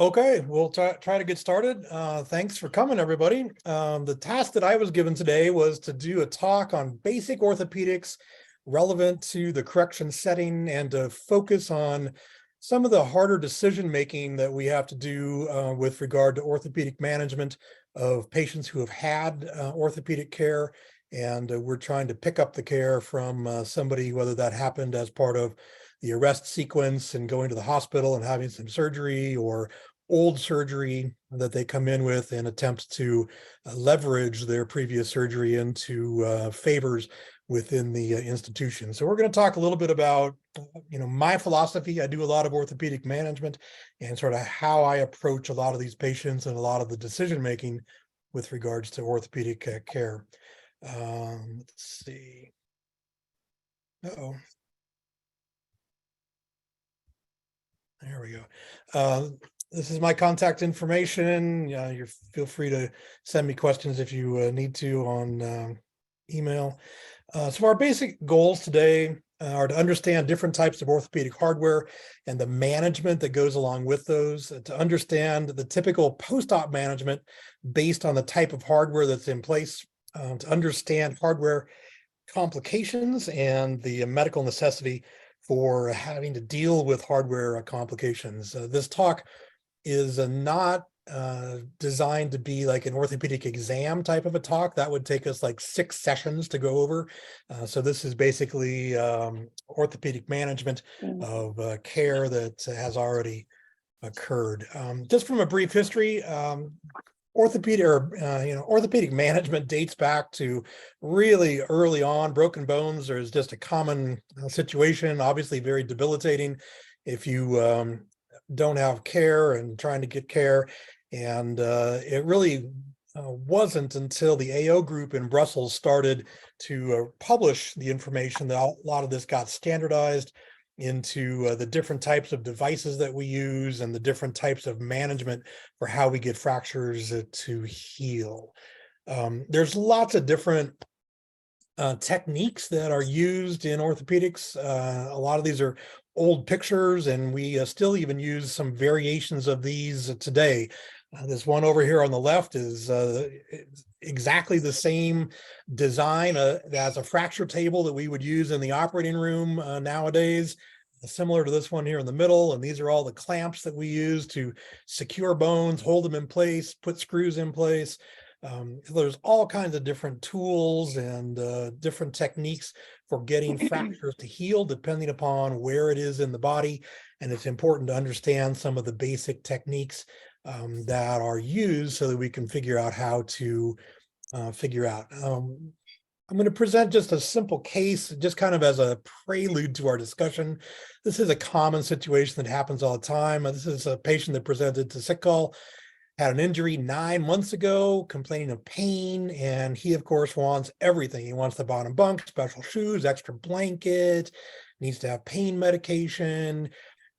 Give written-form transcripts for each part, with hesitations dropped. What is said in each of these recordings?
Okay, we'll try to get started. Thanks for coming, everybody. The task that I was given today was to do a talk on basic orthopedics relevant to the correction setting and to focus on some of the harder decision-making that we have to do with regard to orthopedic management of patients who have had orthopedic care. And we're trying to pick up the care from somebody, whether that happened as part of the arrest sequence and going to the hospital and having some surgery, or old surgery that they come in with and attempt to leverage their previous surgery into favors within the institution. So we're going to talk a little bit about, my philosophy. I do a lot of orthopedic management and sort of how I approach a lot of these patients and a lot of the decision making with regards to orthopedic care. Let's see. Uh-oh. There we go. This is my contact information. You feel free to send me questions if you need to on email. So our basic goals today are to understand different types of orthopedic hardware and the management that goes along with those, to understand the typical post-op management based on the type of hardware that's in place, to understand hardware complications and the medical necessity for having to deal with hardware complications. This talk is not designed to be like an orthopedic exam type of a talk. That would take us like 6 sessions to go over. So this is basically orthopedic management of care that has already occurred. Just from a brief history, orthopedic management dates back to really early on. Broken bones is just a common situation, obviously very debilitating if you don't have care and trying to get care. And it really wasn't until the AO group in Brussels started to publish the information that a lot of this got standardized into the different types of devices that we use and the different types of management for how we get fractures to heal. There's lots of different techniques that are used in orthopedics. A lot of these are old pictures, and we still even use some variations of these today. This one over here on the left is exactly the same design as a fracture table that we would use in the operating room nowadays, similar to this one here in the middle. And these are all the clamps that we use to secure bones, hold them in place, put screws in place. There's all kinds of different tools and different techniques for getting fractures to heal, depending upon where it is in the body. And it's important to understand some of the basic techniques that are used so that we can figure out how to figure out. I'm going to present just a simple case, just kind of as a prelude to our discussion. This is a common situation that happens all the time. This is a patient that presented to sick call, had an injury 9 months ago, complaining of pain, and he, of course, wants everything. He wants the bottom bunk, special shoes, extra blanket, needs to have pain medication,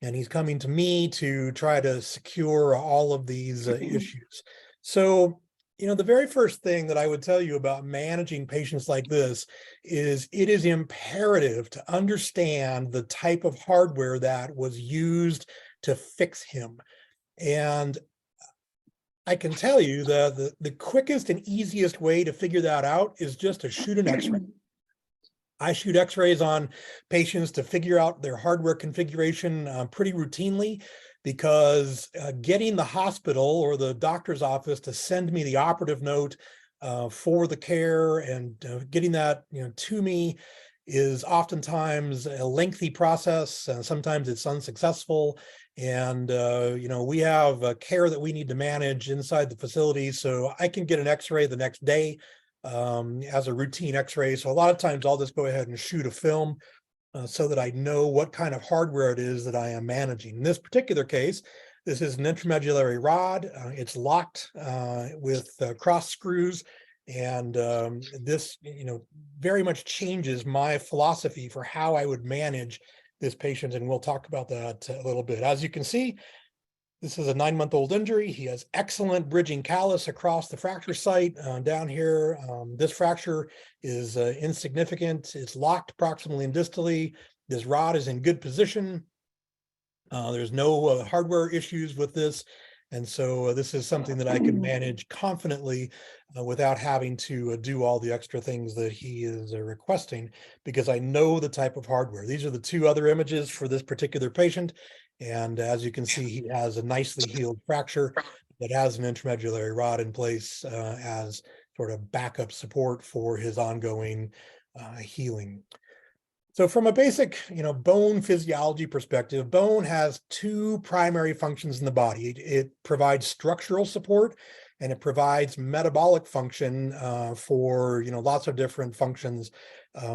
and he's coming to me to try to secure all of these issues. So, the very first thing that I would tell you about managing patients like this is it is imperative to understand the type of hardware that was used to fix him. And I can tell you that the quickest and easiest way to figure that out is just to shoot an X-ray. I shoot X-rays on patients to figure out their hardware configuration pretty routinely, because getting the hospital or the doctor's office to send me the operative note for the care and getting that to me is oftentimes a lengthy process. Sometimes it's unsuccessful. And, we have care that we need to manage inside the facility. So I can get an X-ray the next day as a routine X-ray. So a lot of times I'll just go ahead and shoot a film so that I know what kind of hardware it is that I am managing. In this particular case, this is an intramedullary rod. It's locked with cross screws. And this, very much changes my philosophy for how I would manage this patient. And we'll talk about that a little bit. As you can see, this is a 9-month-old injury. He has excellent bridging callus across the fracture site down here. This fracture is insignificant. It's locked proximally and distally. This rod is in good position. There's no hardware issues with this. And so this is something that I can manage confidently without having to do all the extra things that he is requesting, because I know the type of hardware. These are the two other images for this particular patient. And as you can see, he has a nicely healed fracture that has an intramedullary rod in place as sort of backup support for his ongoing healing. So from a basic, bone physiology perspective, bone has two primary functions in the body. It provides structural support and it provides metabolic function for, lots of different functions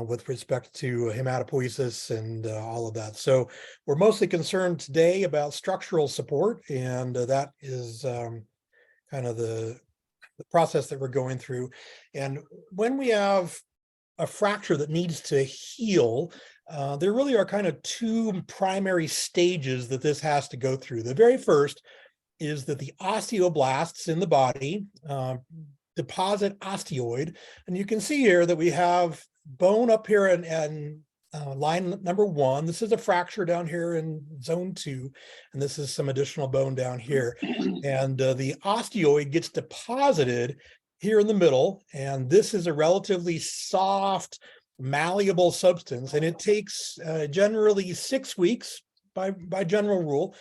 with respect to hematopoiesis and all of that. So we're mostly concerned today about structural support, and that is kind of the process that we're going through. And when we have a fracture that needs to heal, there really are kind of two primary stages that this has to go through. The very first is that the osteoblasts in the body deposit osteoid. And you can see here that we have bone up here and line number 1. This is a fracture down here in zone 2, and this is some additional bone down here. And the osteoid gets deposited here in the middle, and this is a relatively soft, malleable substance, and it takes generally 6 weeks by general rule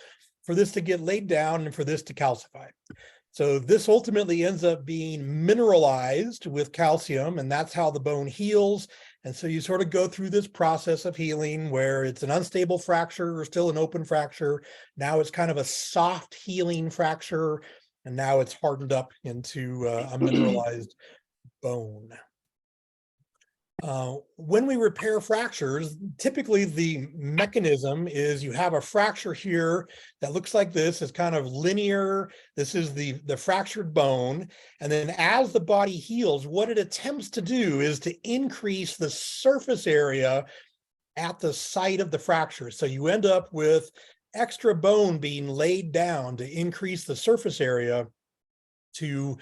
for this to get laid down and for this to calcify. So this ultimately ends up being mineralized with calcium, and that's how the bone heals. And so you sort of go through this process of healing where it's an unstable fracture or still an open fracture. Now it's kind of a soft healing fracture, and now it's hardened up into a mineralized bone. When we repair fractures, typically the mechanism is you have a fracture here that looks like this. It's kind of linear. This is the fractured bone. And then as the body heals, what it attempts to do is to increase the surface area at the site of the fracture. So you end up with extra bone being laid down to increase the surface area to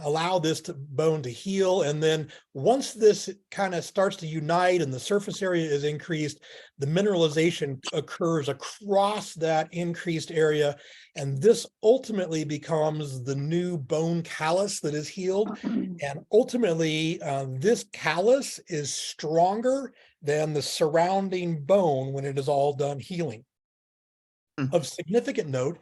allow this bone to heal. And then once this kind of starts to unite and the surface area is increased, the mineralization occurs across that increased area. And this ultimately becomes the new bone callus that is healed. And ultimately, this callus is stronger than the surrounding bone when it is all done healing. Of significant note,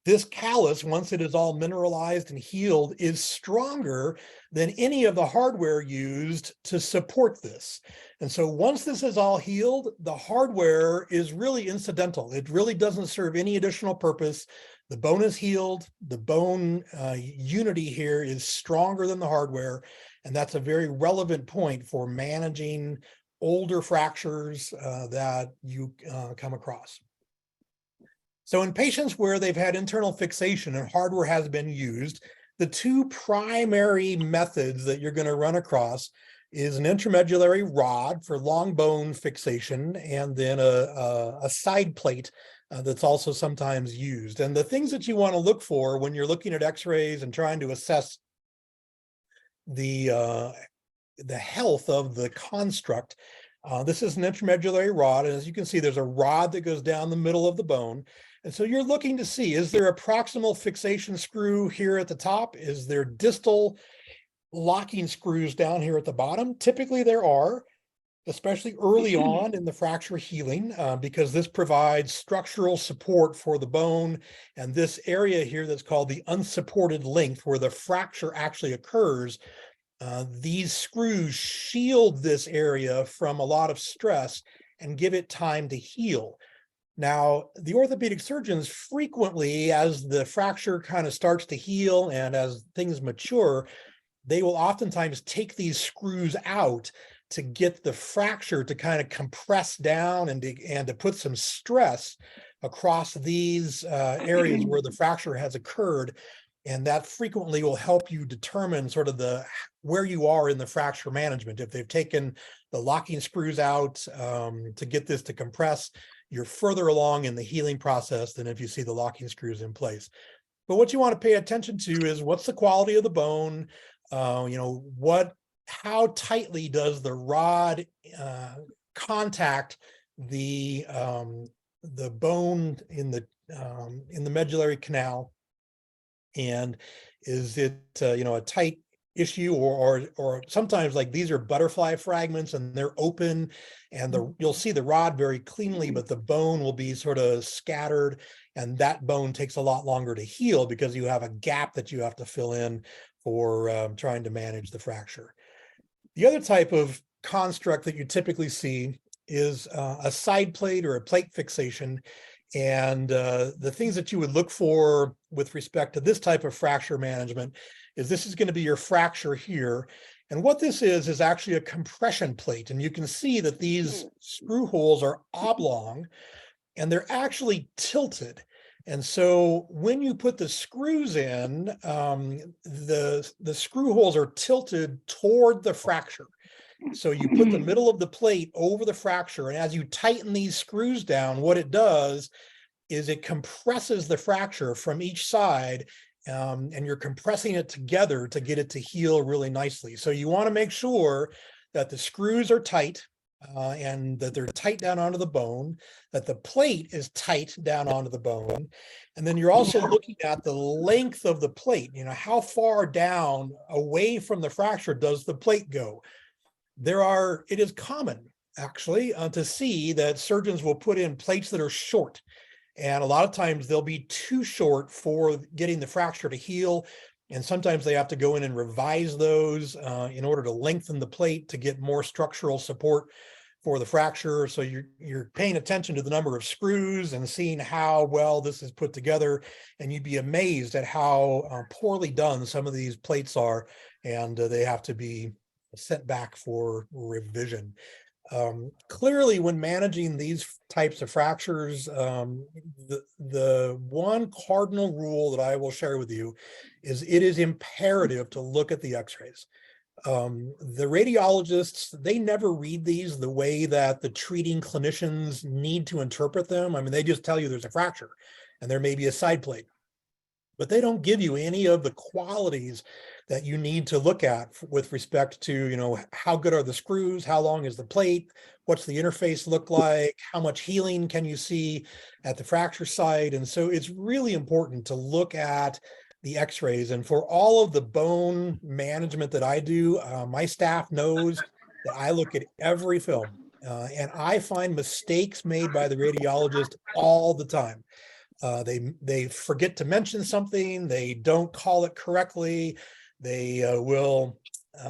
this callus, once it is all mineralized and healed, is stronger than any of the hardware used to support this. And so once this is all healed, the hardware is really incidental. It really doesn't serve any additional purpose. The bone is healed. The bone unity here is stronger than the hardware. And that's a very relevant point for managing older fractures that you come across. So in patients where they've had internal fixation and hardware has been used, the two primary methods that you're going to run across is an intramedullary rod for long bone fixation, and then a side plate that's also sometimes used. And the things that you want to look for when you're looking at x-rays and trying to assess the health of the construct, this is an intramedullary rod, and as you can see, there's a rod that goes down the middle of the bone. And so you're looking to see, is there a proximal fixation screw here at the top? Is there distal locking screws down here at the bottom? Typically there are, especially early on in the fracture healing, because this provides structural support for the bone. And this area here that's called the unsupported length, where the fracture actually occurs, these screws shield this area from a lot of stress and give it time to heal. Now, the orthopedic surgeons frequently, as the fracture kind of starts to heal and as things mature, they will oftentimes take these screws out to get the fracture to kind of compress down and to put some stress across these areas where the fracture has occurred. And that frequently will help you determine sort of where you are in the fracture management. If they've taken the locking screws out to get this to compress, you're further along in the healing process than if you see the locking screws in place. But what you want to pay attention to is what's the quality of the bone, how tightly does the rod contact the the bone in the medullary canal, and is it a tight issue, or sometimes, like, these are butterfly fragments and they're open, and you'll see the rod very cleanly, but the bone will be sort of scattered, and that bone takes a lot longer to heal because you have a gap that you have to fill in for trying to manage the fracture. The other type of construct that you typically see is a side plate or a plate fixation. And the things that you would look for with respect to this type of fracture management is this is going to be your fracture here. And what this is actually a compression plate. And you can see that these screw holes are oblong and they're actually tilted. And so when you put the screws in, the screw holes are tilted toward the fracture. So you put the middle of the plate over the fracture, and as you tighten these screws down, what it does is it compresses the fracture from each side, and you're compressing it together to get it to heal really nicely. So you want to make sure that the screws are tight, and that they're tight down onto the bone, that the plate is tight down onto the bone. And then you're also looking at the length of the plate. How far down away from the fracture does the plate go? It is common, actually, to see that surgeons will put in plates that are short. And a lot of times they'll be too short for getting the fracture to heal. And sometimes they have to go in and revise those in order to lengthen the plate to get more structural support for the fracture. So you're paying attention to the number of screws and seeing how well this is put together. And you'd be amazed at how poorly done some of these plates are. And they have to be sent back for revision. Clearly, when managing these types of fractures, the one cardinal rule that I will share with you is it is imperative to look at the x-rays. The radiologists, they never read these the way that the treating clinicians need to interpret them. I mean, they just tell you there's a fracture and there may be a side plate, but they don't give you any of the qualities that you need to look at with respect to, how good are the screws, how long is the plate, what's the interface look like, how much healing can you see at the fracture site. And so it's really important to look at the x-rays. And for all of the bone management that I do, my staff knows that I look at every film, and I find mistakes made by the radiologist all the time. They forget to mention something, they don't call it correctly, they will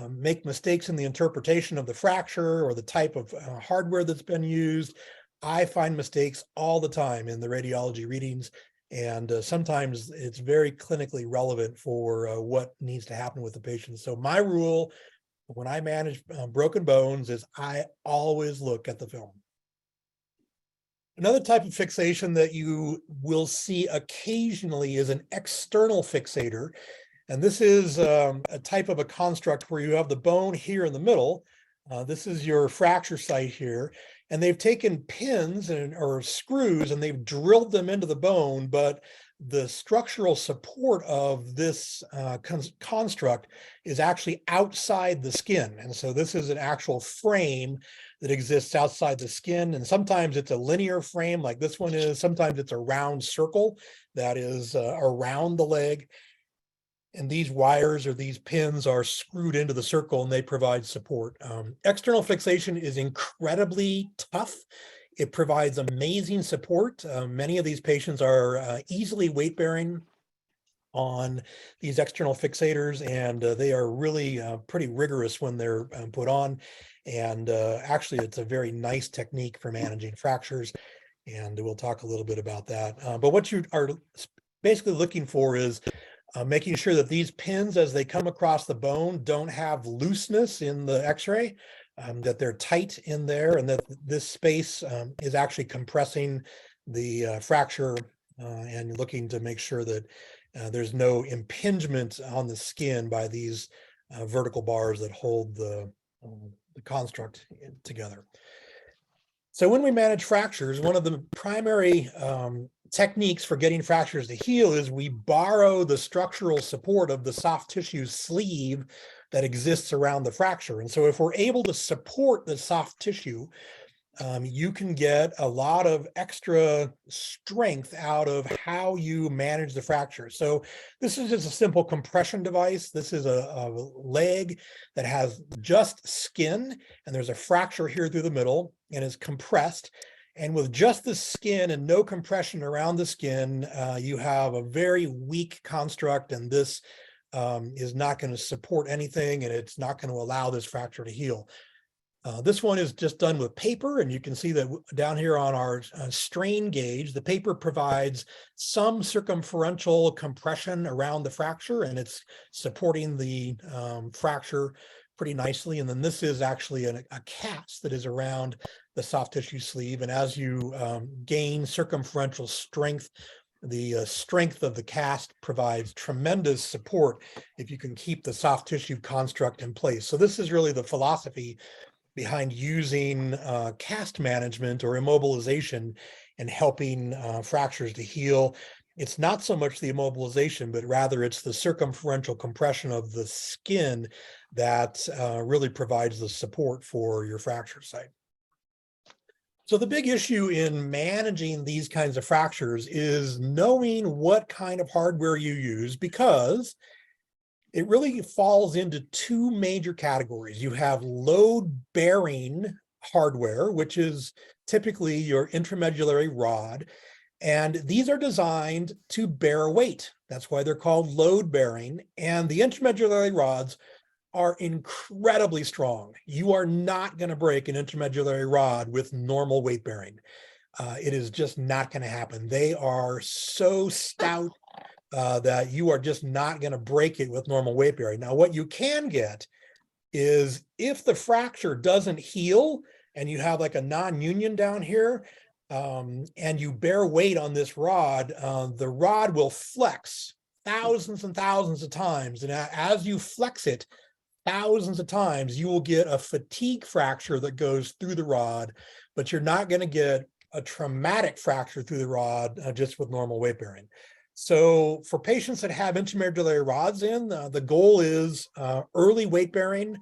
make mistakes in the interpretation of the fracture or the type of hardware that's been used. I find mistakes all the time in the radiology readings, and sometimes it's very clinically relevant for what needs to happen with the patient. So my rule when I manage broken bones is I always look at the film. Another type of fixation that you will see occasionally is an external fixator. And this is a type of a construct where you have the bone here in the middle. This is your fracture site here. And they've taken pins or screws and they've drilled them into the bone, but the structural support of this construct is actually outside the skin. And so this is an actual frame that exists outside the skin. And sometimes it's a linear frame like this one is. Sometimes it's a round circle that is around the leg. And these wires or these pins are screwed into the circle and they provide support. External fixation is incredibly tough. It provides amazing support. Many of these patients are easily weight bearing on these external fixators, and they are really pretty rigorous when they're put on. And actually, it's a very nice technique for managing fractures. And we'll talk a little bit about that. But what you are basically looking for is making sure that these pins, as they come across the bone, don't have looseness in the x-ray, that they're tight in there, and that this space is actually compressing the fracture, and looking to make sure that there's no impingement on the skin by these vertical bars that hold the construct together. So when we manage fractures, one of the primary techniques for getting fractures to heal is we borrow the structural support of the soft tissue sleeve that exists around the fracture. And so if we're able to support the soft tissue you can get a lot of extra strength out of how you manage the fracture. So this is just a simple compression device. This is a leg that has just skin, and there's a fracture here through the middle and is compressed. And with just the skin and no compression around the skin, you have a very weak construct, and this is not going to support anything, and it's not going to allow this fracture to heal. This one is just done with paper, and you can see that down here on our strain gauge, the paper provides some circumferential compression around the fracture, and it's supporting the fracture pretty nicely. And then this is actually a cast that is around the soft tissue sleeve. And as you gain circumferential strength, the strength of the cast provides tremendous support if you can keep the soft tissue construct in place. So this is really the philosophy behind using cast management or immobilization and helping fractures to heal. It's not so much the immobilization, but rather it's the circumferential compression of the skin that really provides the support for your fracture site. So the big issue in managing these kinds of fractures is knowing what kind of hardware you use, because it really falls into two major categories. You have load-bearing hardware, which is typically your intramedullary rod, and these are designed to bear weight. That's why they're called load-bearing, and the intramedullary rods are incredibly strong. You are not going to break an intramedullary rod with normal weight bearing. It is just not going to happen. They are so stout that you are just not going to break it with normal weight bearing. Now, what you can get is if the fracture doesn't heal and you have like a non-union down here, and you bear weight on this rod, the rod will flex thousands and thousands of times. And as you flex it thousands of times, you will get a fatigue fracture that goes through the rod, but you're not going to get a traumatic fracture through the rod just with normal weight bearing. So for patients that have intramedullary rods in, the goal is early weight bearing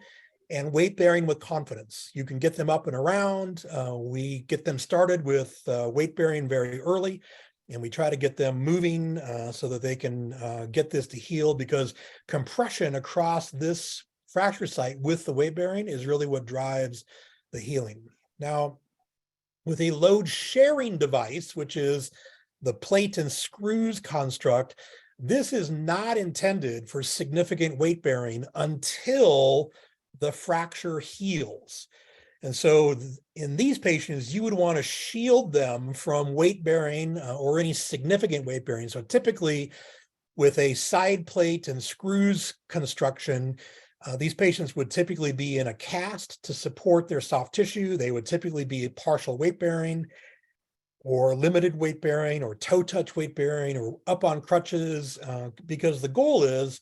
and weight bearing with confidence. You can get them up and around. We get them started with weight bearing very early, and we try to get them moving so that they can get this to heal, because compression across this fracture site with the weight bearing is really what drives the healing. Now, with a load sharing device, which is the plate and screws construct, this is not intended for significant weight bearing until the fracture heals. And so in these patients, you would want to shield them from weight bearing or any significant weight bearing. So typically with a side plate and screws construction, these patients would typically be in a cast to support their soft tissue. They would typically be partial weight bearing or limited weight bearing or toe touch weight bearing or up on crutches, because the goal is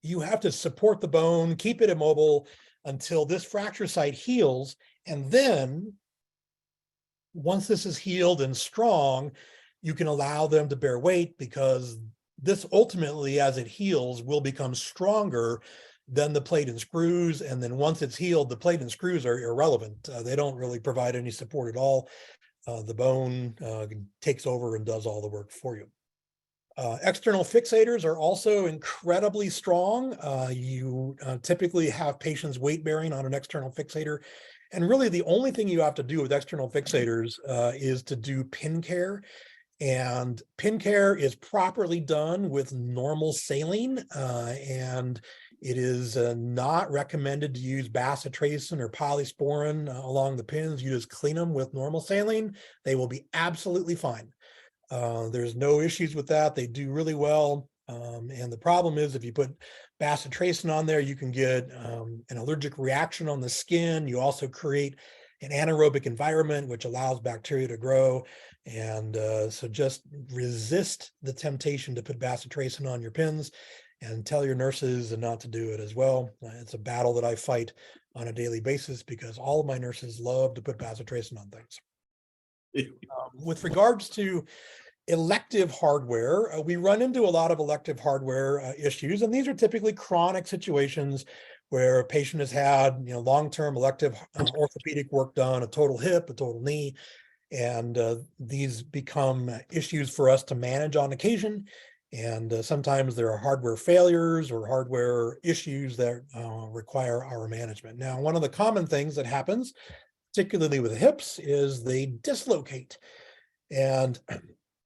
you have to support the bone, keep it immobile until this fracture site heals. And then once this is healed and strong, you can allow them to bear weight, because this ultimately, as it heals, will become stronger than the plate and screws. And then once it's healed, the plate and screws are irrelevant. They don't really provide any support at all. The bone takes over and does all the work for you. External fixators are also incredibly strong. You typically have patients weight bearing on an external fixator. And really the only thing you have to do with external fixators is to do pin care. And pin care is properly done with normal saline, and it is not recommended to use bacitracin or polysporin along the pins. You just clean them with normal saline. They will be absolutely fine. There's no issues with that. They do really well. And the problem is if you put bacitracin on there, you can get an allergic reaction on the skin. You also create an anaerobic environment, which allows bacteria to grow. And so just resist the temptation to put bacitracin on your pins, and tell your nurses not to do it as well. It's a battle that I fight on a daily basis, because all of my nurses love to put bacitracin on things. With regards to elective hardware, we run into a lot of elective hardware issues, and these are typically chronic situations where a patient has had, long-term elective orthopedic work done, a total hip, a total knee, and these become issues for us to manage on occasion. And sometimes there are hardware failures or hardware issues that require our management. Now, one of the common things that happens, particularly with hips, is they dislocate. And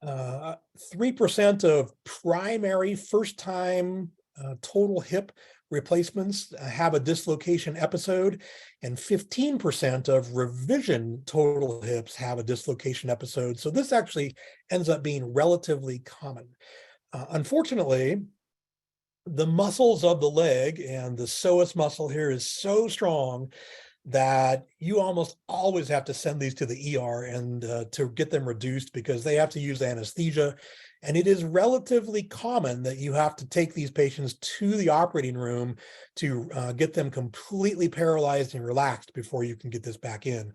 3% of primary first-time total hip replacements have a dislocation episode, and 15% of revision total hips have a dislocation episode. So this actually ends up being relatively common. Unfortunately, the muscles of the leg, and the psoas muscle here is so strong that you almost always have to send these to the ER and to get them reduced, because they have to use anesthesia. And it is relatively common that you have to take these patients to the operating room to get them completely paralyzed and relaxed before you can get this back in.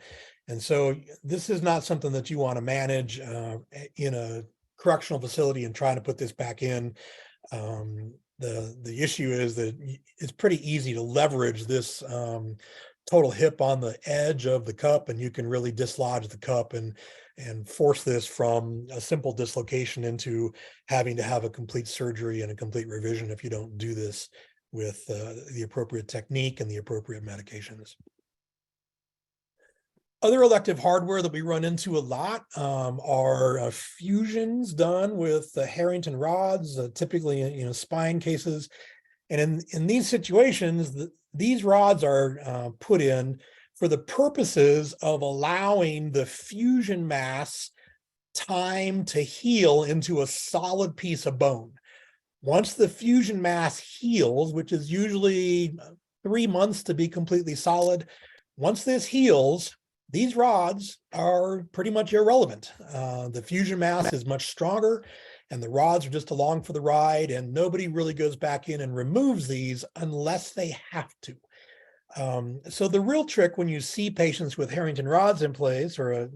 And so this is not something that you want to manage in a correctional facility and trying to put this back in. The issue is that it's pretty easy to leverage this total hip on the edge of the cup, and you can really dislodge the cup and force this from a simple dislocation into having to have a complete surgery and a complete revision if you don't do this with the appropriate technique and the appropriate medications. Other elective hardware that we run into a lot are fusions done with Harrington rods, typically spine cases. And in these situations, these rods are put in for the purposes of allowing the fusion mass time to heal into a solid piece of bone. Once the fusion mass heals, which is usually 3 months to be completely solid, once this heals, these rods are pretty much irrelevant. The fusion mass is much stronger, and the rods are just along for the ride, and nobody really goes back in and removes these unless they have to. So the real trick when you see patients with Harrington rods in place, or a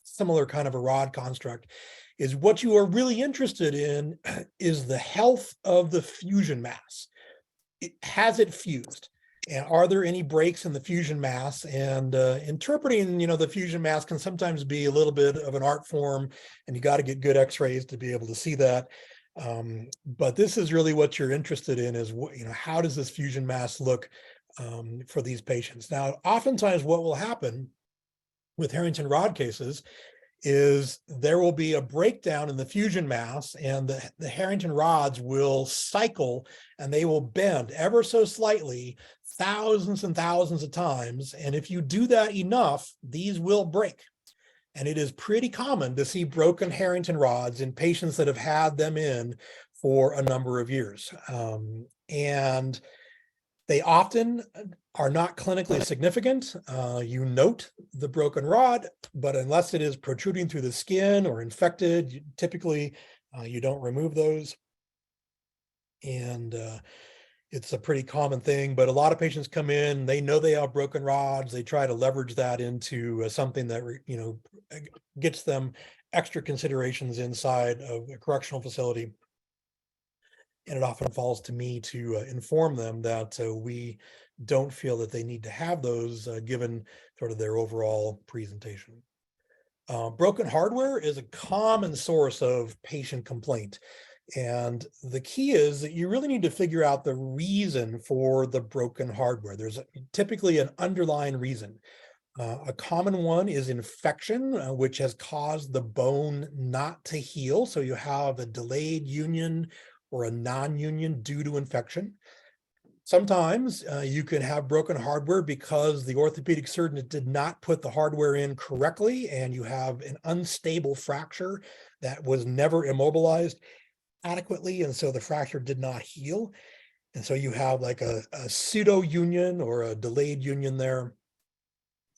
similar kind of a rod construct, is what you are really interested in is the health of the fusion mass. Has it fused? And are there any breaks in the fusion mass? And interpreting, the fusion mass can sometimes be a little bit of an art form, and you got to get good x-rays to be able to see that. But this is really what you're interested in, is how does this fusion mass look for these patients? Now, oftentimes what will happen with Harrington rod cases is there will be a breakdown in the fusion mass, and the Harrington rods will cycle, and they will bend ever so slightly, thousands and thousands of times. And if you do that enough, these will break. And it is pretty common to see broken Harrington rods in patients that have had them in for a number of years. And they often are not clinically significant. You note the broken rod, but unless it is protruding through the skin or infected, typically you don't remove those. And it's a pretty common thing, but a lot of patients come in, they know they have broken rods, they try to leverage that into something that gets them extra considerations inside of a correctional facility. And it often falls to me to inform them that we don't feel that they need to have those given sort of their overall presentation. Broken hardware is a common source of patient complaint. And the key is that you really need to figure out the reason for the broken hardware. There's typically an underlying reason. A common one is infection, which has caused the bone not to heal. So you have a delayed union or a non-union due to infection. Sometimes you can have broken hardware because the orthopedic surgeon did not put the hardware in correctly, and you have an unstable fracture that was never immobilized adequately, and so the fracture did not heal. And so you have like a pseudo union or a delayed union there.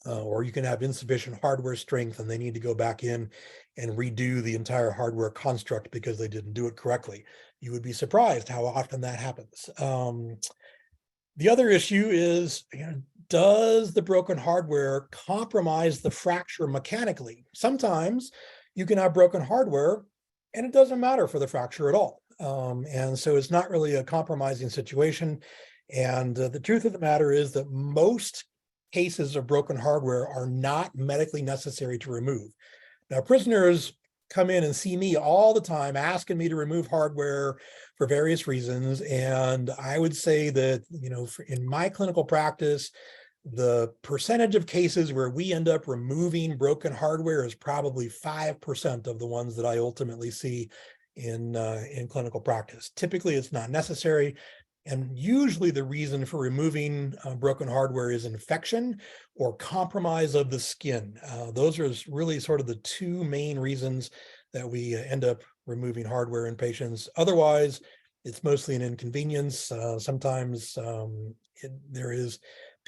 Or you can have insufficient hardware strength, and they need to go back in and redo the entire hardware construct because they didn't do it correctly. You would be surprised how often that happens. The other issue is, does the broken hardware compromise the fracture mechanically? Sometimes you can have broken hardware and it doesn't matter for the fracture at all. And so it's not really a compromising situation. And the truth of the matter is that most cases of broken hardware are not medically necessary to remove. Now, prisoners come in and see me all the time asking me to remove hardware for various reasons. And I would say that, in my clinical practice, the percentage of cases where we end up removing broken hardware is probably 5% of the ones that I ultimately see in clinical practice. Typically, it's not necessary. And usually the reason for removing broken hardware is infection or compromise of the skin. Those are really sort of the two main reasons that we end up removing hardware in patients. Otherwise, it's mostly an inconvenience. Sometimes there is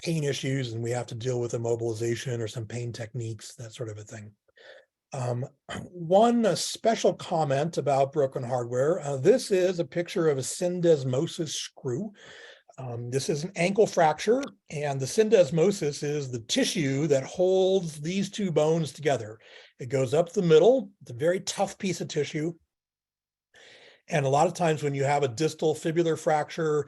pain issues and we have to deal with immobilization or some pain techniques, that sort of a thing. One special comment about broken hardware. This is a picture of a syndesmosis screw. This is an ankle fracture, and the syndesmosis is the tissue that holds these two bones together. It goes up the middle. It's a very tough piece of tissue. And a lot of times when you have a distal fibular fracture,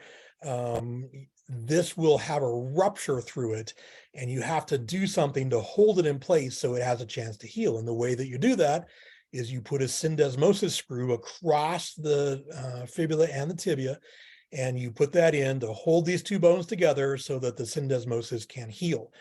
this will have a rupture through it, and you have to do something to hold it in place so it has a chance to heal. And the way that you do that is you put a syndesmosis screw across the fibula and the tibia, and you put that in to hold these two bones together so that the syndesmosis can heal.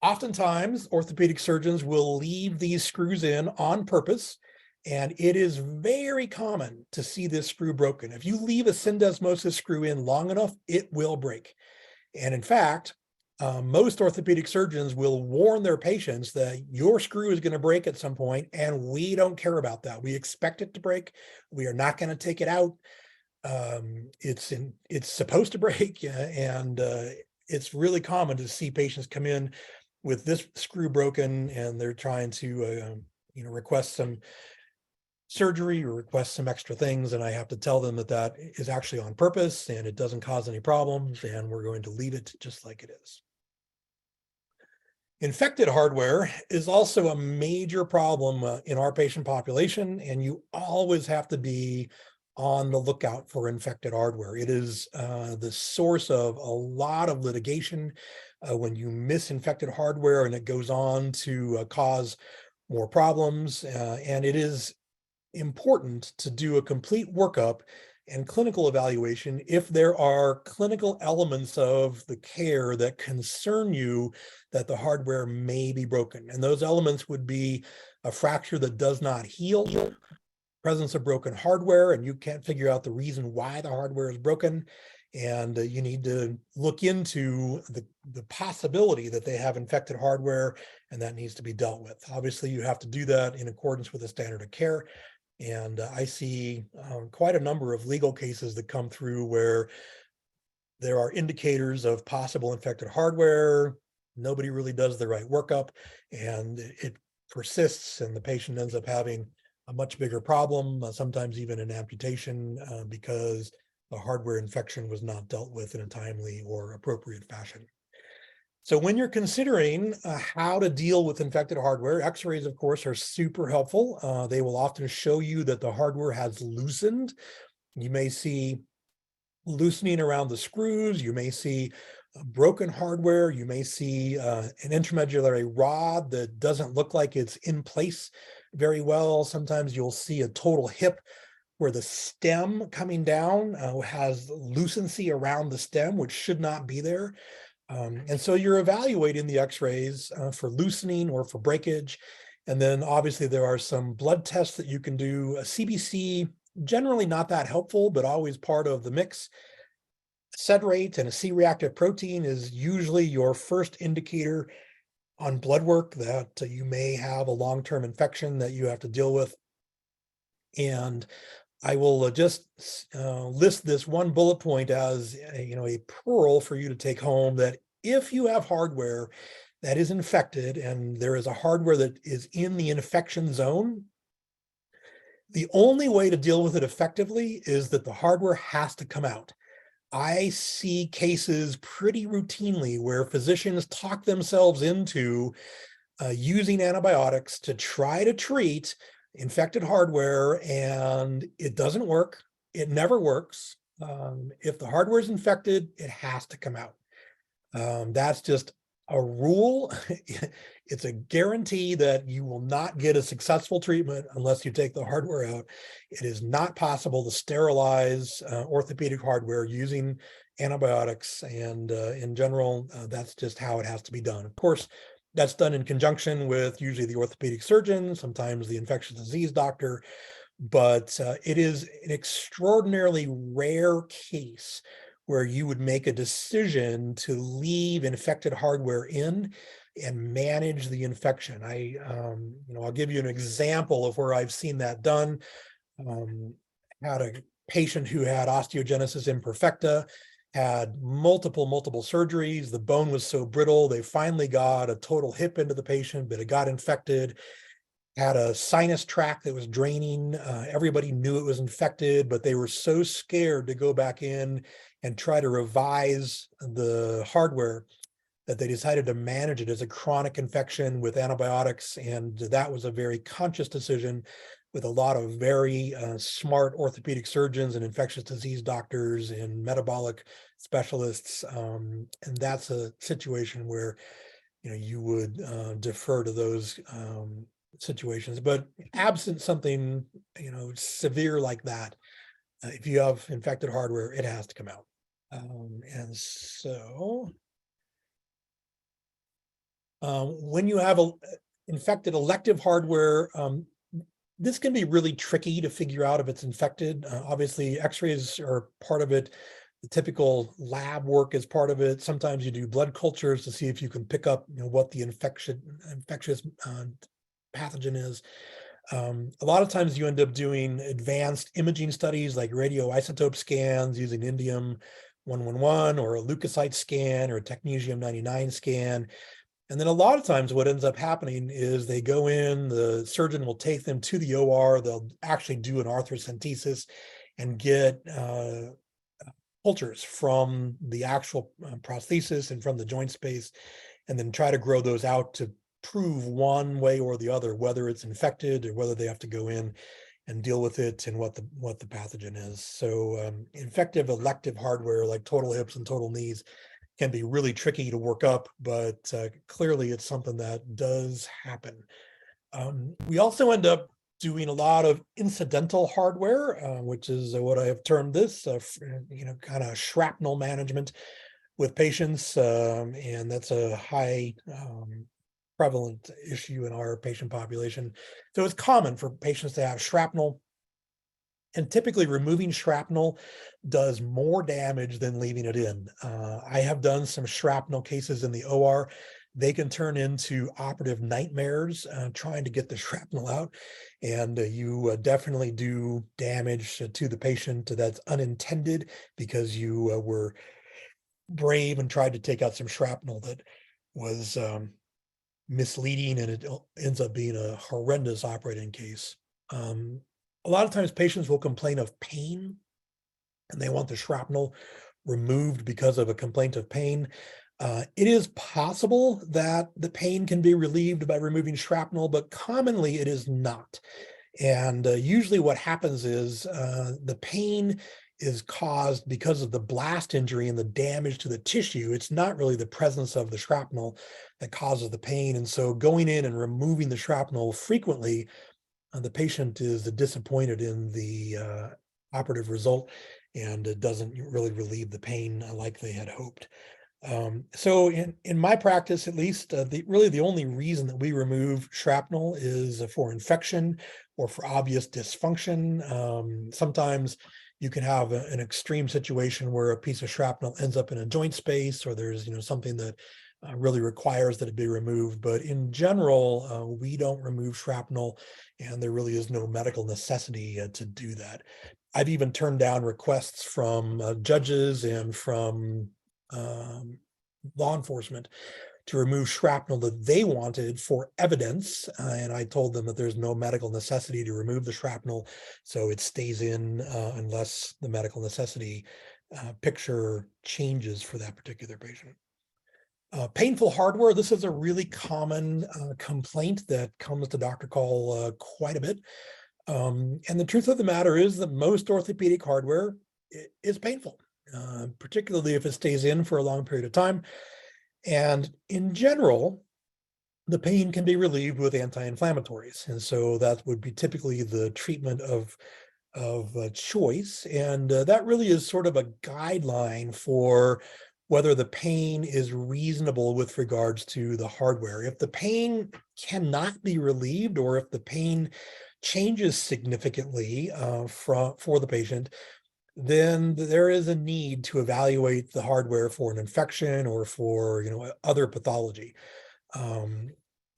Oftentimes, orthopedic surgeons will leave these screws in on purpose, and it is very common to see this screw broken. If you leave a syndesmosis screw in long enough, it will break. And in fact, most orthopedic surgeons will warn their patients that your screw is going to break at some point, and we don't care about that. We expect it to break. We are not going to take it out. It's supposed to break, and it's really common to see patients come in with this screw broken, and they're trying to request some surgery or request some extra things, and I have to tell them that that is actually on purpose and it doesn't cause any problems, and we're going to leave it just like it is. Infected hardware is also a major problem in our patient population, and you always have to be on the lookout for infected hardware. It is the source of a lot of litigation when you miss infected hardware, and it goes on to cause more problems, and it is important to do a complete workup and clinical evaluation if there are clinical elements of the care that concern you that the hardware may be broken. And those elements would be a fracture that does not heal, presence of broken hardware, and you can't figure out the reason why the hardware is broken. And you need to look into the possibility that they have infected hardware, and that needs to be dealt with. Obviously, you have to do that in accordance with the standard of care. And I see quite a number of legal cases that come through where there are indicators of possible infected hardware. Nobody really does the right workup, and it persists, and the patient ends up having a much bigger problem, sometimes even an amputation, because the hardware infection was not dealt with in a timely or appropriate fashion. So when you're considering how to deal with infected hardware, x-rays, of course, are super helpful. They will often show you that the hardware has loosened. You may see loosening around the screws. You may see broken hardware. You may see an intramedullary rod that doesn't look like it's in place very well. Sometimes you'll see a total hip where the stem coming down has lucency around the stem, which should not be there. And so you're evaluating the x-rays for loosening or for breakage. And then obviously there are some blood tests that you can do. A CBC, generally not that helpful, but always part of the mix. Sed rate and a C-reactive protein is usually your first indicator on blood work that you may have a long-term infection that you have to deal with. And I will just list this one bullet point as a pearl for you to take home, that if you have hardware that is infected and there is a hardware that is in the infection zone, the only way to deal with it effectively is that the hardware has to come out. I see cases pretty routinely where physicians talk themselves into using antibiotics to try to treat infected hardware, and it doesn't work. It never works. If the hardware is infected, it has to come out. That's just a rule. It's a guarantee that you will not get a successful treatment unless you take the hardware out. It is not possible to sterilize orthopedic hardware using antibiotics. And in general, that's just how it has to be done. Of course, that's done in conjunction with usually the orthopedic surgeon, sometimes the infectious disease doctor, but it is an extraordinarily rare case where you would make a decision to leave infected hardware in and manage the infection. I'll give you an example of where I've seen that done. Had a patient who had osteogenesis imperfecta, had multiple surgeries. The bone was so brittle, they finally got a total hip into the patient, but it got infected. Had a sinus tract that was draining. Everybody knew it was infected, but they were so scared to go back in and try to revise the hardware that they decided to manage it as a chronic infection with antibiotics. And that was a very conscious decision with a lot of very smart orthopedic surgeons and infectious disease doctors and metabolic specialists. And that's a situation where, you would defer to those situations. But absent something, severe like that, if you have infected hardware, it has to come out. And so when you have infected elective hardware, this can be really tricky to figure out if it's infected. Obviously, x-rays are part of it. The typical lab work is part of it. Sometimes you do blood cultures to see if you can pick up what the infectious pathogen is. A lot of times you end up doing advanced imaging studies like radioisotope scans using indium-111 or a leukocyte scan or a technetium-99 scan. And then a lot of times what ends up happening is they go in, the surgeon will take them to the OR, they'll actually do an arthrocentesis and get cultures from the actual prosthesis and from the joint space, and then try to grow those out to prove one way or the other whether it's infected or whether they have to go in and deal with it and what the pathogen is. So infective elective hardware like total hips and total knees can be really tricky to work up, but clearly it's something that does happen. We also end up doing a lot of incidental hardware, which is what I have termed this, kind of shrapnel management with patients, and that's a high prevalent issue in our patient population. So it's common for patients to have shrapnel, and typically removing shrapnel does more damage than leaving it in. I have done some shrapnel cases in the OR. They can turn into operative nightmares trying to get the shrapnel out. And you definitely do damage to the patient that's unintended because you were brave and tried to take out some shrapnel that was misleading, and it ends up being a horrendous operating case. A lot of times patients will complain of pain and they want the shrapnel removed because of a complaint of pain. It is possible that the pain can be relieved by removing shrapnel, but commonly it is not. And usually what happens is the pain is caused because of the blast injury and the damage to the tissue. It's not really the presence of the shrapnel that causes the pain. And so going in and removing the shrapnel frequently, the patient is disappointed in the operative result, and it doesn't really relieve the pain like they had hoped. So in my practice, at least, really the only reason that we remove shrapnel is for infection or for obvious dysfunction. Sometimes you can have an extreme situation where a piece of shrapnel ends up in a joint space, or there's something that really requires that it be removed. But in general, we don't remove shrapnel, and there really is no medical necessity to do that. I've even turned down requests from judges and from law enforcement to remove shrapnel that they wanted for evidence. And I told them that there's no medical necessity to remove the shrapnel, so it stays in unless the medical necessity picture changes for that particular patient. Painful hardware. This is a really common complaint that comes to doctor call quite a bit. And the truth of the matter is that most orthopedic hardware is painful, particularly if it stays in for a long period of time. And in general, the pain can be relieved with anti-inflammatories. And so that would be typically the treatment of choice. And that really is sort of a guideline for whether the pain is reasonable with regards to the hardware. If the pain cannot be relieved, or if the pain changes significantly for the patient, then there is a need to evaluate the hardware for an infection or for other pathology.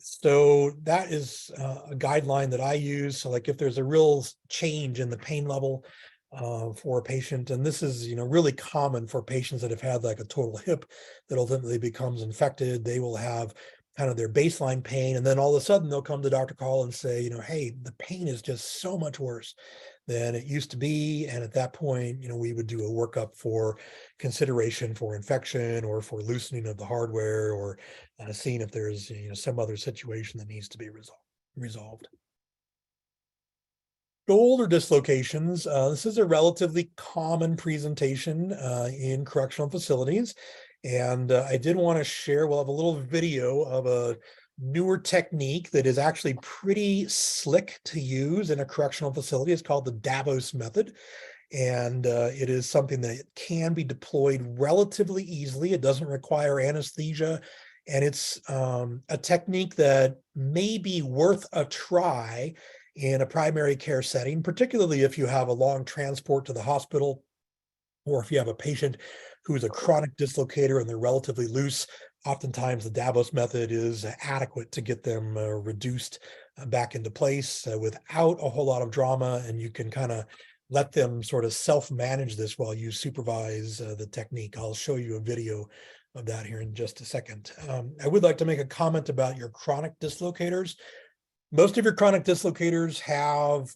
So that is a guideline that I use. So like if there's a real change in the pain level for a patient, and this is really common for patients that have had like a total hip that ultimately becomes infected, they will have kind of their baseline pain, and then all of a sudden they'll come to Dr. Call and say, hey, the pain is just so much worse than it used to be. And at that point, we would do a workup for consideration for infection or for loosening of the hardware, or seeing if there's some other situation that needs to be resolved. Shoulder dislocations. This is a relatively common presentation in correctional facilities. And I did want to share, we'll have a little video of a newer technique that is actually pretty slick to use in a correctional facility. It's called the Davos method. And it is something that can be deployed relatively easily. It doesn't require anesthesia. And it's a technique that may be worth a try in a primary care setting, particularly if you have a long transport to the hospital, or if you have a patient who's a chronic dislocator and they're relatively loose. Oftentimes the Davos method is adequate to get them reduced back into place without a whole lot of drama, and you can kind of let them sort of self-manage this while you supervise the technique. I'll show you a video of that here in just a second. I would like to make a comment about your chronic dislocators. Most of your chronic dislocators have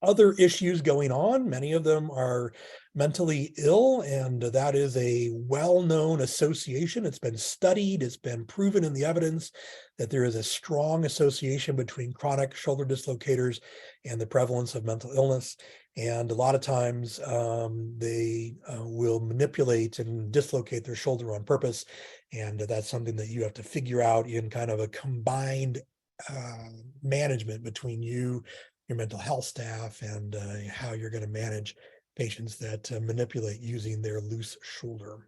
other issues going on. Many of them are mentally ill, and that is a well-known association. It's been studied, it's been proven in the evidence that there is a strong association between chronic shoulder dislocators and the prevalence of mental illness. And a lot of times they will manipulate and dislocate their shoulder on purpose. And that's something that you have to figure out in kind of a combined management between you, your mental health staff, and how you're going to manage patients that manipulate using their loose shoulder.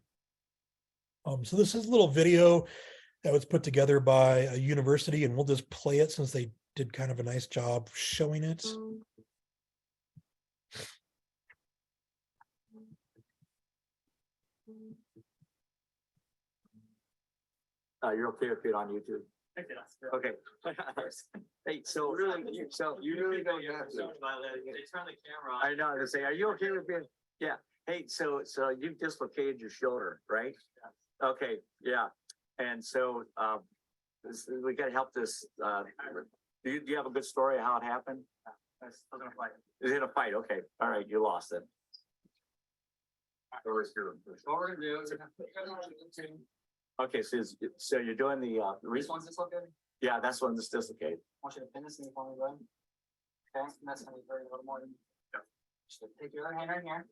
So this is a little video that was put together by a university, and we'll just play it since they did kind of a nice job showing it. You're okay with it on YouTube? Okay. Hey, so you really don't have to. They turn the camera on. I know, they say, are you okay with being, yeah. Hey, so you've dislocated your shoulder, right? Okay, yeah. And so, we gotta help this, do you have a good story of how it happened? Still gonna fight. Is it a fight? Okay, all right, you lost it. What we're gonna do is Okay, so you're doing the, this one's dislocated. yeah, that's one that's dislocated. I want you to pin this in for me, bud. Okay, and that's gonna be very little more. Just take your other hand right here.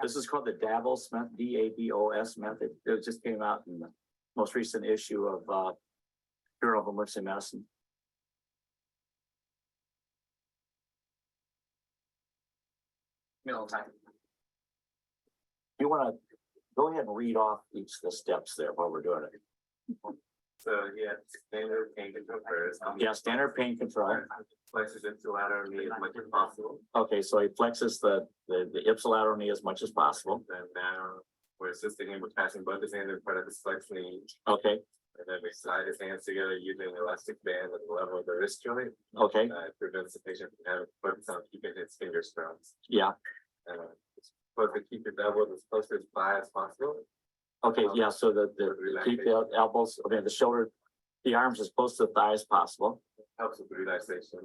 This is called the Davos method, DAVOS method. It just came out in the most recent issue of Journal of Emergency Medicine. Middle time. You want to go ahead and read off each of the steps there while we're doing it. So yeah, standard pain control first. Yeah, standard pain control. Flexes ipsilateral knee as much as possible. Okay, so he flexes the ipsilateral knee as much as possible. Then now we're assisting him with passing both his hands in front of his flexed knee. Okay, And then we slide his hands together using an elastic band at the level of the wrist joint. okay, It prevents the patient from having focus on keeping his fingers crossed. yeah, It's supposed to keep his elbows as close to his thigh as possible. okay, yeah, so keep the elbows, okay, the shoulder, the arms as close to the thigh as possible. Helps with the relaxation.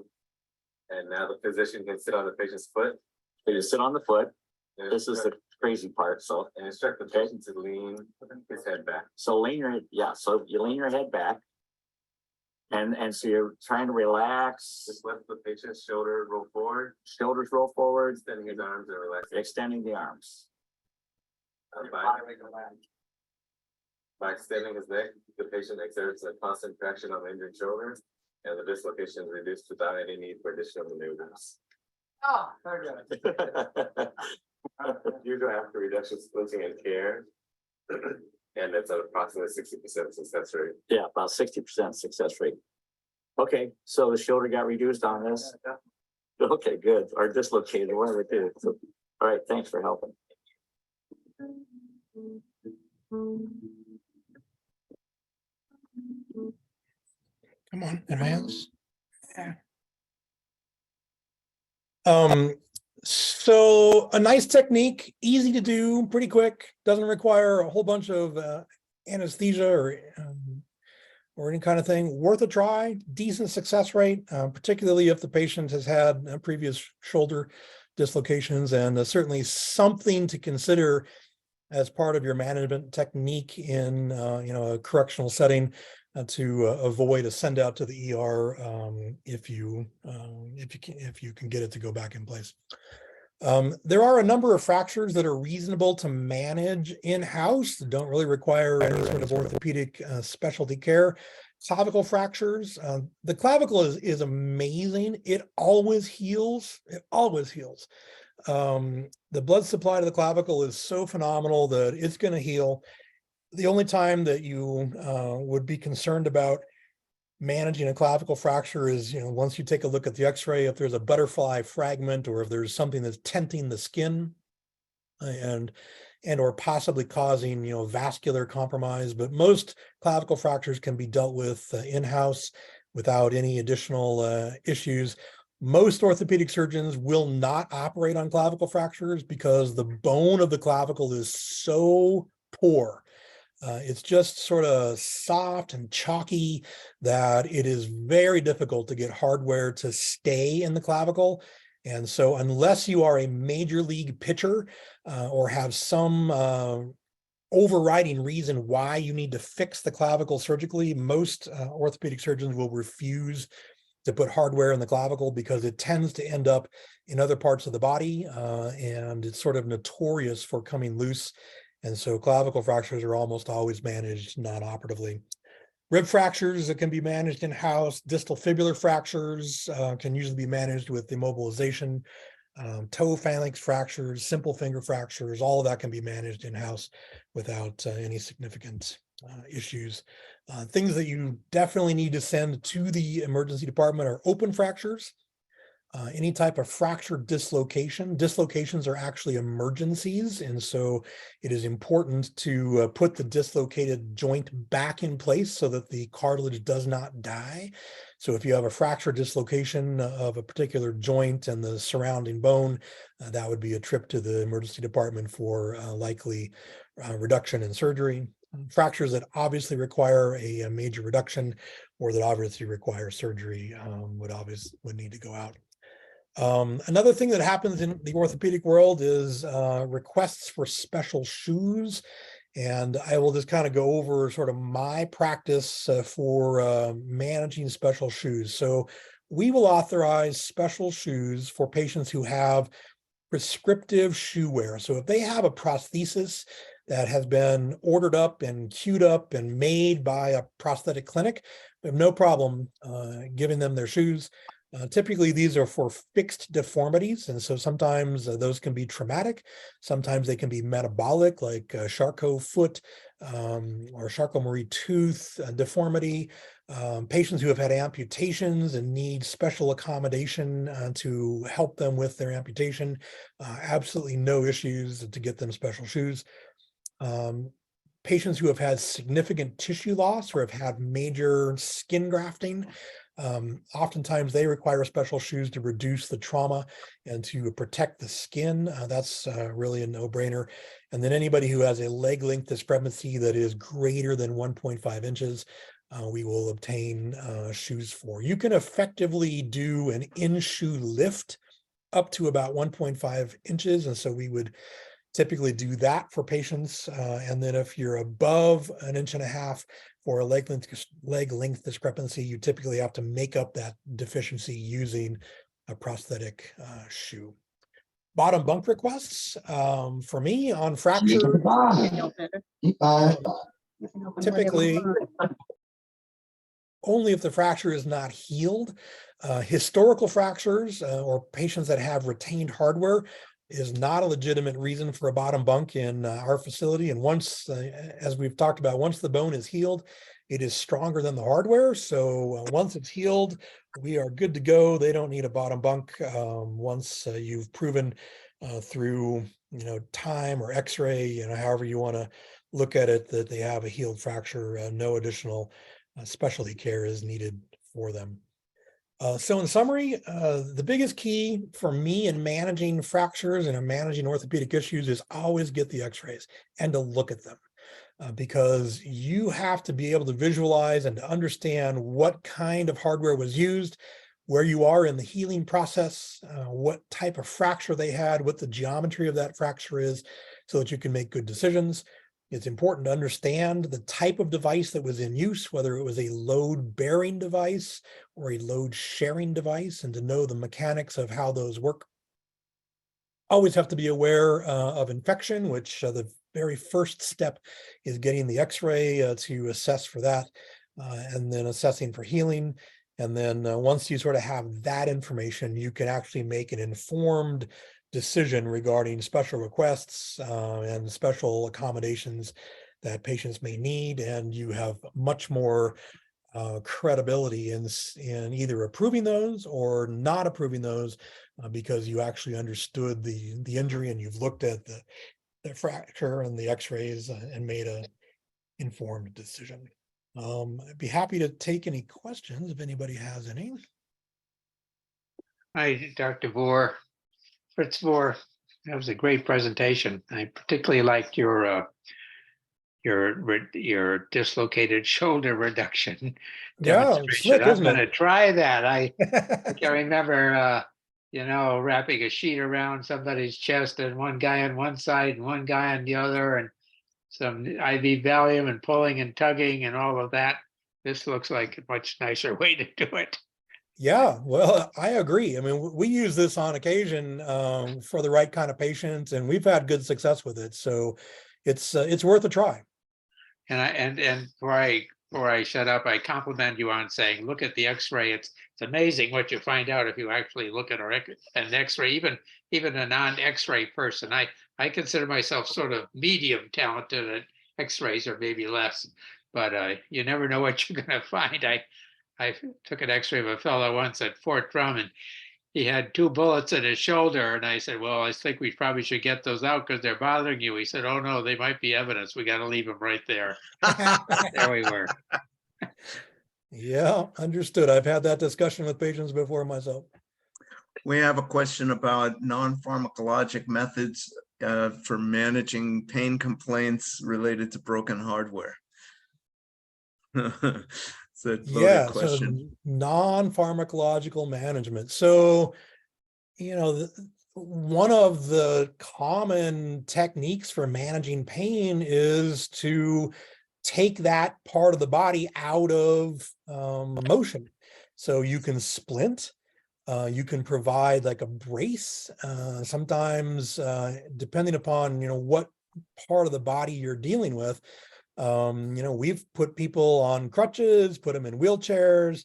And now the physician can sit on the patient's foot. So you sit on the foot, and this is the crazy part, so, And instruct the patient to lean his head back. so lean your, yeah, so you lean your head back. And so you're trying to relax, Just let the patient's shoulder roll forward, shoulders roll forward, extending his arms and relaxing. extending the arms. By extending his neck, the patient exerts a constant traction on the injured shoulder, and the dislocation is reduced without any need for additional maneuvers. Oh, very good. Due to after reduction, splitting and care, and it's at approximately 60% success rate. Yeah, about 60% success rate. Okay, so the shoulder got reduced on this. Okay, good. Or dislocated, whatever it is. So, all right, thanks for helping. Come on, advance. So a nice technique, easy to do, pretty quick, doesn't require a whole bunch of anesthesia or any kind of thing. Worth a try, decent success rate, particularly if the patient has had previous shoulder dislocations, and certainly something to consider as part of your management technique in a correctional setting to avoid a send out to the ER if you can get it to go back in place. There are a number of fractures that are reasonable to manage in-house, that don't really require any sort of orthopedic specialty care. Clavicle fractures. The clavicle is amazing. It always heals. It always heals. The blood supply to the clavicle is so phenomenal that it's going to heal. The only time that you would be concerned about managing a clavicle fracture is, once you take a look at the x-ray, if there's a butterfly fragment or if there's something that's tenting the skin and or possibly causing, vascular compromise. But most clavicle fractures can be dealt with in-house without any additional issues. Most orthopedic surgeons will not operate on clavicle fractures because the bone of the clavicle is so poor. It's just sort of soft and chalky that it is very difficult to get hardware to stay in the clavicle. And so unless you are a major league pitcher or have some overriding reason why you need to fix the clavicle surgically, most orthopedic surgeons will refuse to put hardware in the clavicle because it tends to end up in other parts of the body and it's sort of notorious for coming loose. And so clavicle fractures are almost always managed non-operatively. Rib fractures that can be managed in-house. Distal fibular fractures can usually be managed with immobilization. Toe phalanx fractures, simple finger fractures, all of that can be managed in-house without any significant issues. Things that you definitely need to send to the emergency department are open fractures. Any type of fracture dislocation. Dislocations are actually emergencies, and so it is important to put the dislocated joint back in place so that the cartilage does not die. So if you have a fracture dislocation of a particular joint and the surrounding bone, that would be a trip to the emergency department for likely reduction in surgery. Fractures that obviously require a major reduction or that obviously require surgery would need to go out. Another thing that happens in the orthopedic world is requests for special shoes. And I will just kind of go over sort of my practice for managing special shoes. So we will authorize special shoes for patients who have prescriptive shoe wear. So if they have a prosthesis that has been ordered up and queued up and made by a prosthetic clinic, we have no problem giving them their shoes. Typically, these are for fixed deformities, and so sometimes those can be traumatic. Sometimes they can be metabolic, like Charcot foot or Charcot-Marie tooth deformity. Patients who have had amputations and need special accommodation to help them with their amputation. Absolutely no issues to get them special shoes. Patients who have had significant tissue loss or have had major skin grafting. Oftentimes they require special shoes to reduce the trauma and to protect the skin. That's really a no-brainer. And then anybody who has a leg length discrepancy that is greater than 1.5 inches, we will obtain shoes for. You can effectively do an in-shoe lift up to about 1.5 inches. And so we would typically do that for patients. And then if you're above 1.5 inches for a leg length discrepancy, you typically have to make up that deficiency using a prosthetic shoe. Bottom bunk requests for me on fracture, typically only if the fracture is not healed. Historical fractures or patients that have retained hardware is not a legitimate reason for a bottom bunk in our facility. And once, as we've talked about, once the bone is healed, it is stronger than the hardware. So once it's healed, we are good to go. They don't need a bottom bunk once you've proven through time or x-ray, however you want to look at it, that they have a healed fracture. No additional specialty care is needed for them. So in summary, the biggest key for me in managing fractures and in managing orthopedic issues is always get the x-rays and to look at them. Because you have to be able to visualize and to understand what kind of hardware was used, where you are in the healing process, what type of fracture they had, what the geometry of that fracture is, so that you can make good decisions. It's important to understand the type of device that was in use, whether it was a load-bearing device or a load-sharing device, and to know the mechanics of how those work. Always have to be aware of infection, which the very first step is getting the x-ray to assess for that, and then assessing for healing. And then once you sort of have that information, you can actually make an informed decision regarding special requests and special accommodations that patients may need. And you have much more credibility in either approving those or not approving those because you actually understood the injury and you've looked at the fracture and the x-rays and made an informed decision. I'd be happy to take any questions if anybody has any. Hi, Dr. Vore. Fritz Vore, that was a great presentation. I particularly liked your dislocated shoulder reduction Yeah, demonstration. slick, I'm isn't going to it? try that. I can remember, wrapping a sheet around somebody's chest and one guy on one side and one guy on the other, and some IV Valium and pulling and tugging and all of that. This looks like a much nicer way to do it. Yeah, well, I agree. I mean, we use this on occasion for the right kind of patients, and we've had good success with it. So it's worth a try. And before I shut up, I compliment you on saying, look at the X-ray. It's amazing what you find out if you actually look at an X-ray, even a non-X-ray person. I consider myself sort of medium talented at X-rays, or maybe less, but you never know what you're going to find. I took an X-ray of a fellow once at Fort Drum, and he had 2 bullets in his shoulder. And I said, well, I think we probably should get those out because they're bothering you. He said, oh, no, they might be evidence. We got to leave them right there. There we were. Yeah, understood. I've had that discussion with patients before myself. We have a question about non-pharmacologic methods for managing pain complaints related to broken hardware. It's a loaded question. So non-pharmacological management. So, one of the common techniques for managing pain is to take that part of the body out of motion. So you can splint, you can provide like a brace. Sometimes, depending upon, what part of the body you're dealing with, we've put people on crutches, put them in wheelchairs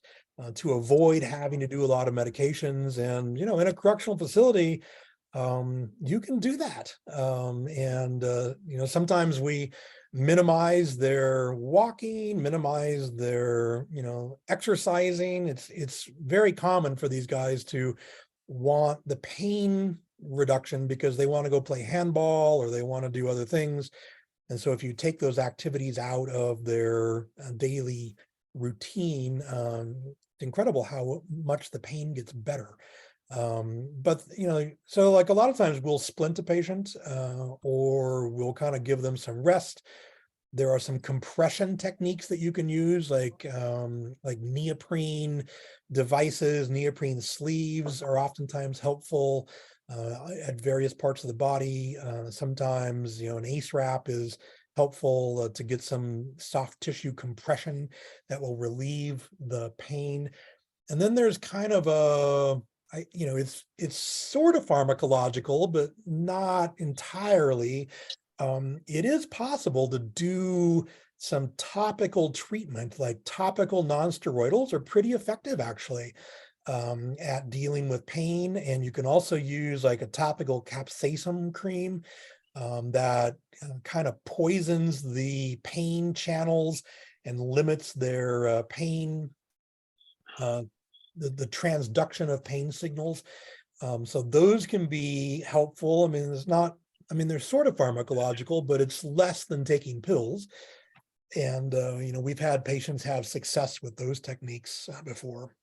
to avoid having to do a lot of medications. And, in a correctional facility, you can do that. Sometimes we minimize their walking, minimize their, exercising. It's very common for these guys to want the pain reduction because they want to go play handball or they want to do other things. And so if you take those activities out of their daily routine, it's incredible how much the pain gets better. But, so like a lot of times we'll splint a patient or we'll kind of give them some rest. There are some compression techniques that you can use, like neoprene devices, neoprene sleeves are oftentimes helpful. at various parts of the body. Sometimes, an ACE wrap is helpful to get some soft tissue compression that will relieve the pain. And then there's kind of it's sort of pharmacological, but not entirely. It is possible to do some topical treatment, like topical nonsteroidals are pretty effective actually at dealing with pain. And you can also use like a topical capsaicin cream that kind of poisons the pain channels and limits their pain, the transduction of pain signals. So those can be helpful. I mean, they're sort of pharmacological, but it's less than taking pills. And, we've had patients have success with those techniques before.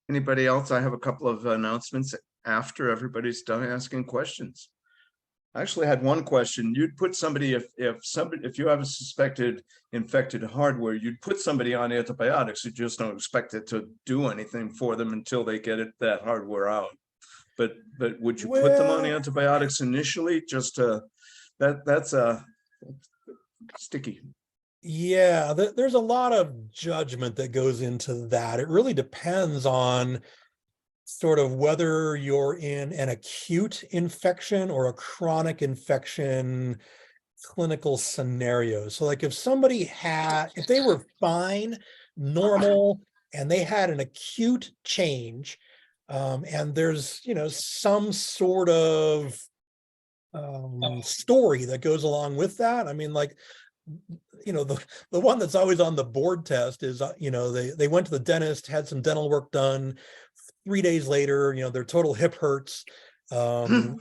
Anybody else? I have a couple of announcements after everybody's done asking questions. I actually had one question. You'd put somebody, if you have a suspected infected hardware, you'd put somebody on antibiotics. You just don't expect it to do anything for them until they get that hardware out. But would you put them on Well, antibiotics initially? Just that's sticky. yeah, there's a lot of judgment that goes into that. It really depends on sort of whether you're in an acute infection or a chronic infection clinical scenario. So like if they were fine, normal, and they had an acute change, and there's, some sort of story that goes along with that. I mean, like, the one that's always on the board test is, they went to the dentist, had some dental work done. 3 days later, their total hip hurts. And,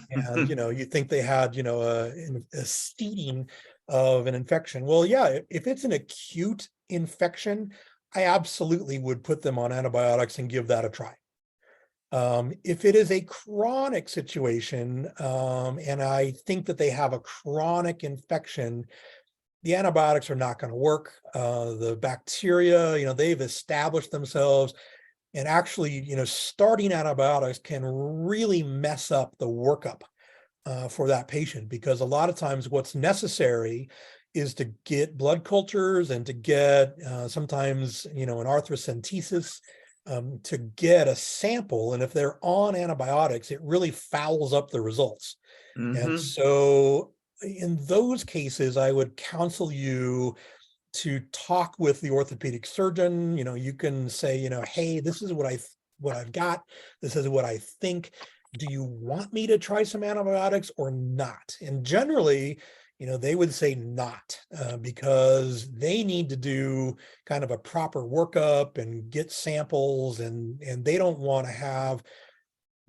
you think they had, a seeding of an infection. Well, yeah, if it's an acute infection, I absolutely would put them on antibiotics and give that a try. If it is a chronic situation, and I think that they have a chronic infection, the antibiotics are not going to work. The bacteria, they've established themselves, and actually, starting antibiotics can really mess up the workup for that patient, because a lot of times what's necessary is to get blood cultures and to get sometimes, an arthrocentesis to get a sample. And if they're on antibiotics, it really fouls up the results. And so in those cases, I would counsel you to talk with the orthopedic surgeon. You can say, hey, this is what I've got. This is what I think. Do you want me to try some antibiotics or not? And generally, they would say not, because they need to do kind of a proper workup and get samples, and they don't want to have,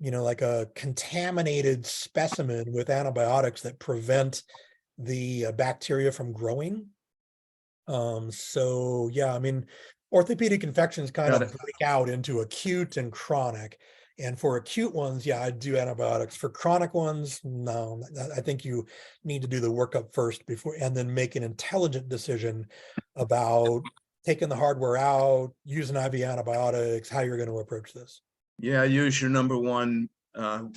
like a contaminated specimen with antibiotics that prevent the bacteria from growing. So yeah, I mean, orthopedic infections kind Got of it. break out into acute and chronic. And for acute ones, yeah, I'd do antibiotics. For chronic ones, no. I think you need to do the workup first before, and then make an intelligent decision about taking the hardware out, using IV antibiotics, how you're going to approach this. Yeah, use your number one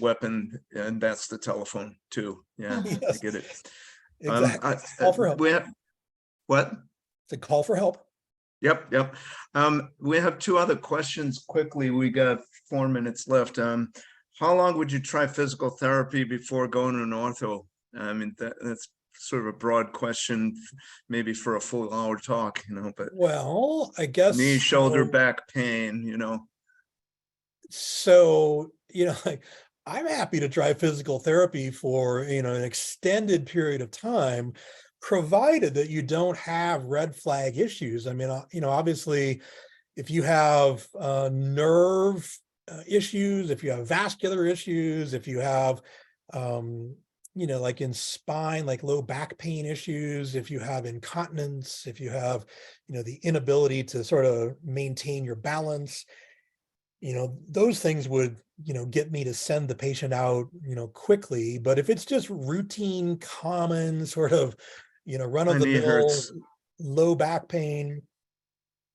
weapon, and that's the telephone too. Yeah, I Yes, get it. exactly. Call for help. We have what? It's a call for help. Yep. We have two other questions quickly. We got 4 minutes left. How long would you try physical therapy before going to an ortho? I mean, that's sort of a broad question, maybe for a full hour talk, but Well, I guess knee, shoulder, back pain, So, like, I'm happy to try physical therapy for, an extended period of time, provided that you don't have red flag issues. I mean, obviously, if you have nerve issues, if you have vascular issues, if you have, like in spine, like low back pain issues, if you have incontinence, if you have, the inability to sort of maintain your balance, those things would, get me to send the patient out, quickly. But if it's just routine, common sort of, run my of the knee mill, hurts. low back pain,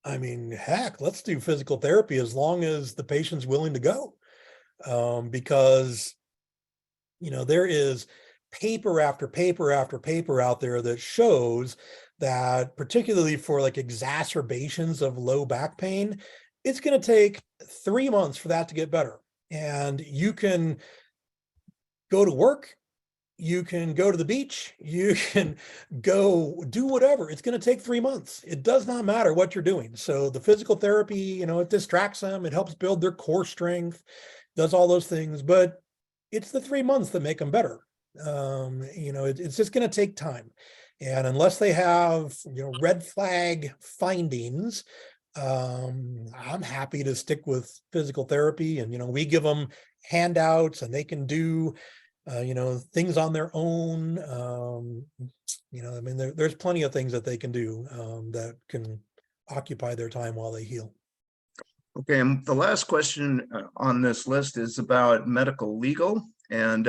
I mean, heck, let's do physical therapy as long as the patient's willing to go. Because, there is paper after paper after paper out there that shows that, particularly for like exacerbations of low back pain, it's going to take 3 months for that to get better. And you can go to work, you can go to the beach, you can go do whatever. It's going to take 3 months. It does not matter what you're doing. So the physical therapy, it distracts them, it helps build their core strength, does all those things, but it's the 3 months that make them better. It's just going to take time. And unless they have, red flag findings, I'm happy to stick with physical therapy. And, we give them handouts and they can do, things on their own. There's plenty of things that they can do that can occupy their time while they heal. Okay, and the last question on this list is about medical legal. And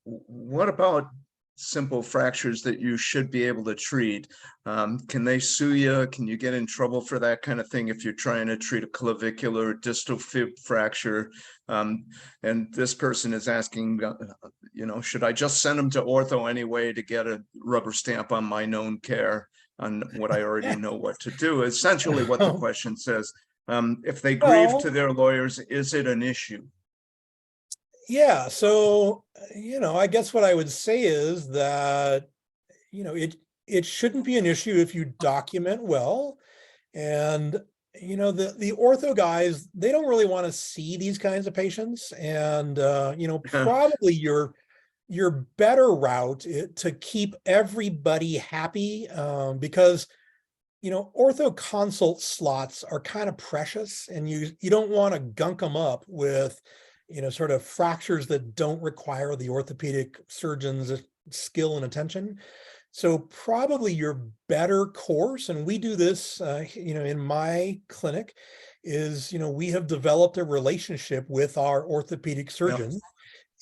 what about simple fractures that you should be able to treat? Can they sue you? Can you get in trouble for that kind of thing if you're trying to treat a clavicular distal fib fracture? And this person is asking, should I just send them to ortho anyway to get a rubber stamp on my known care on what I already know what to do? Essentially what the question says. If they grieve to their lawyers, is it an issue? Yeah. So, I guess what I would say is that, it shouldn't be an issue if you document well. And, the ortho guys, they don't really want to see these kinds of patients. And, probably your better route to keep everybody happy, because, ortho consult slots are kind of precious, and you don't want to gunk them up with, sort of fractures that don't require the orthopedic surgeon's skill and attention. So probably your better course, and we do this, in my clinic, is, we have developed a relationship with our orthopedic surgeon,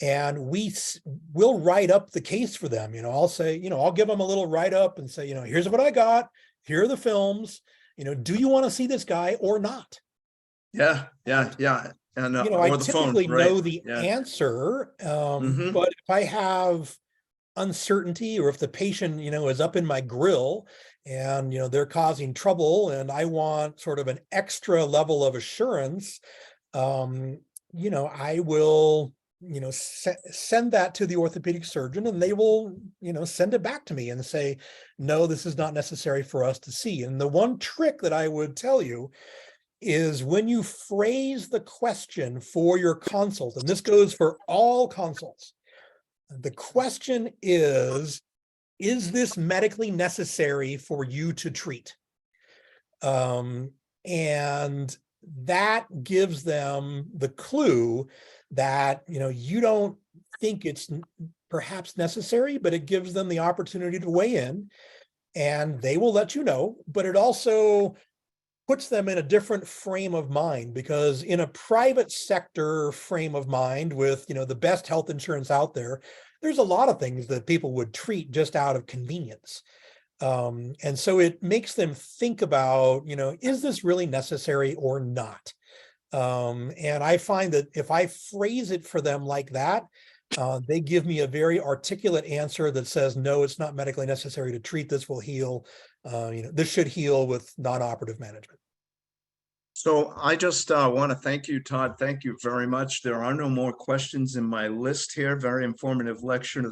and we'll write up the case for them. I'll say, I'll give them a little write up and say, here's what I got. Here are the films. Do you want to see this guy or not? Yeah. And I or the phone, typically right? know the answer, but if I have uncertainty, or if the patient, is up in my grill and, they're causing trouble and I want sort of an extra level of assurance, I will, send that to the orthopedic surgeon, and they will, send it back to me and say, no, this is not necessary for us to see. And the one trick that I would tell you is, when you phrase the question for your consult, and this goes for all consults, the question is this medically necessary for you to treat? And that gives them the clue that, you don't think it's perhaps necessary, but it gives them the opportunity to weigh in, and they will let you know. But it also puts them in a different frame of mind, because in a private sector frame of mind with, the best health insurance out there, there's a lot of things that people would treat just out of convenience. And so it makes them think about, is this really necessary or not? And I find that if I phrase it for them like that, they give me a very articulate answer that says, no, it's not medically necessary to treat. This will heal. This should heal with non-operative management. So I just want to thank you, Todd. Thank you very much. There are no more questions in my list here. Very informative lecture.